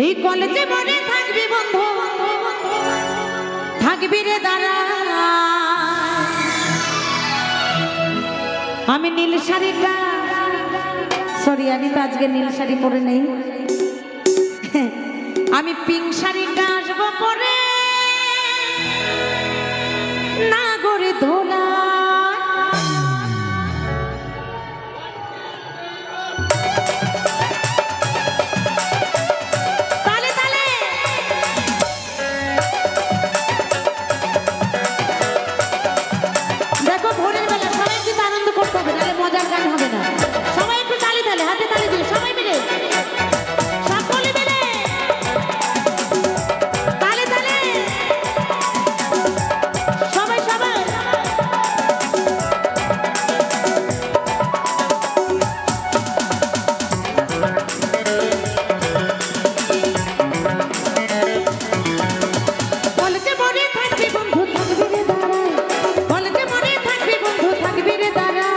এই কলেজে মনে থাকবি বন্ধু, থাকবি রে দাঁড়া। আমি নীল শাড়িটা, সরি আমি তো আজকে নীল শাড়ি পরে নেই, আমি পিঙ্ক শাড়িটা আসবো পরে না গড়ে ধোলা। মজার গান হবে না, সবাই একটু তালি তালে, হাতে তালি দিলে সবাই মিলে, সকলে মিলে তালে তালে, সবাই সবাই। কলেজে মনে থাকবি বন্ধু, থাকবি রে দাঁড়া, কলেজে মনে থাকবি বন্ধু, থাকবি রে দাঁড়া।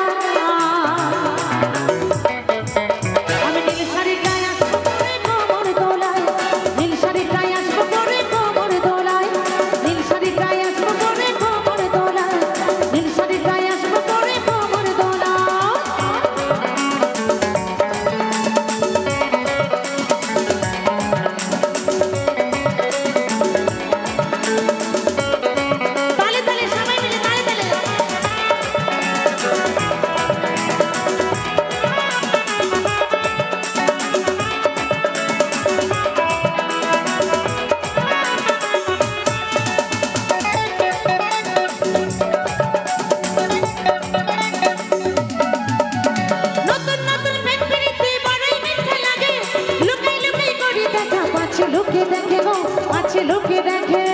লুকে দেখে গো, আছে লুকে দেখে,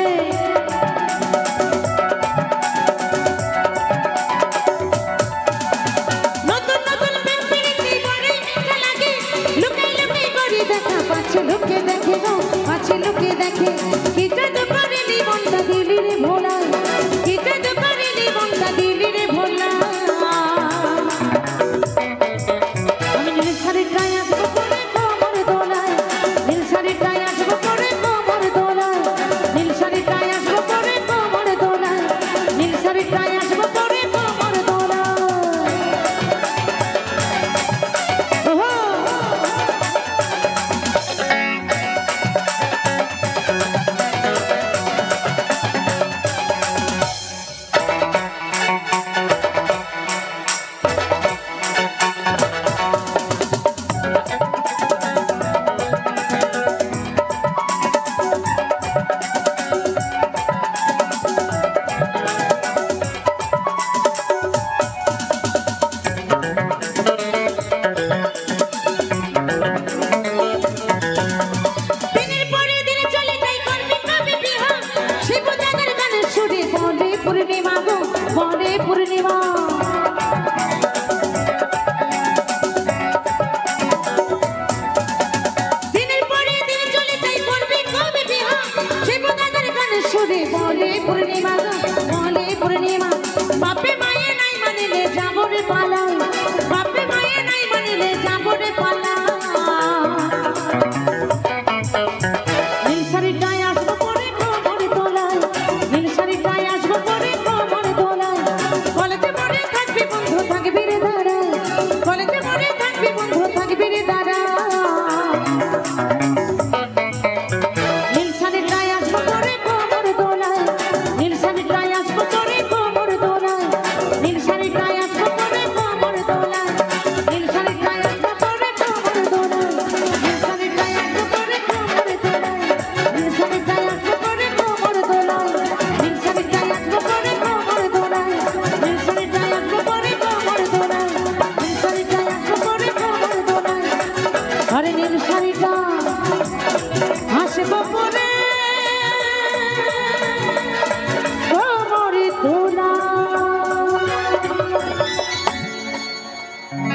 নতুন নতুন প্রেমপ্রীতি বড়ই মিঠা লাগে, লুকাই লুকাই করি দেখা, পাচ্ছে লুকে দেখে গো, আছে লুকে দেখে। কি জাদু করিলি মনটা দিলি রে ভোলা, কি জাদু করিলি মনটা দিলি রে ভোলা। আমি নীল শাড়িটায় আসবো পরে কোমর দোলায়, নীল শাড়িটায় আসবো পরে কোমর দোলায়, নীল শাড়িটায় আসবো পরে কোমর দোলায়, নীল শাড়িটায় আসবো পরে কোমর দোলায়। ওহো পূর্ণিমা গো, বলে পূর্ণিমা, দিনের পরে দিন চলে যাই করবি কবে বিহা, শিবদাদার গানে সুরে বলে পূর্ণিমা গো, বলে পূর্ণিমা। বাপে মায়ে নাই মানিলে যাবো রে পালা, বাপে মায়ে নাই মানিলে যাবো রে পালা। নীল শাড়িটায় আসবো পরে কোমর দোলায়, নীল শাড়িটায় আসবো পরে কোমর দোলায়। কলেজে মনে থাকবি বন্ধু, থাকবি রে দাঁড়া, কলেজে মনে থাকবি বন্ধু, থাকবি রে দাঁড়া।